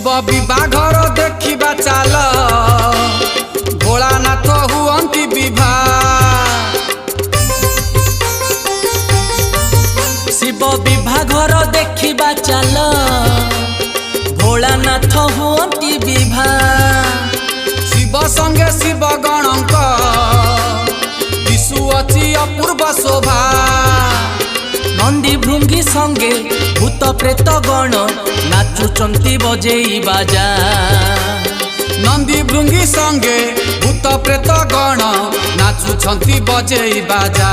विवाहर देखिबा चाल भोलानाथ हुअंती विवाह। शिव विवाहर देखिबा चाल भोलानाथ हुअंती विवाह। शिव संगे शिव गणक दिशुअछि अपूर्व शोभा। नंदी भृंगी संगे भूत प्रेत गण नाचुचंती बजेई बाजा। नंदी भृंगी संगे भूत प्रेत गण नाचुछंती बजेई बाजा।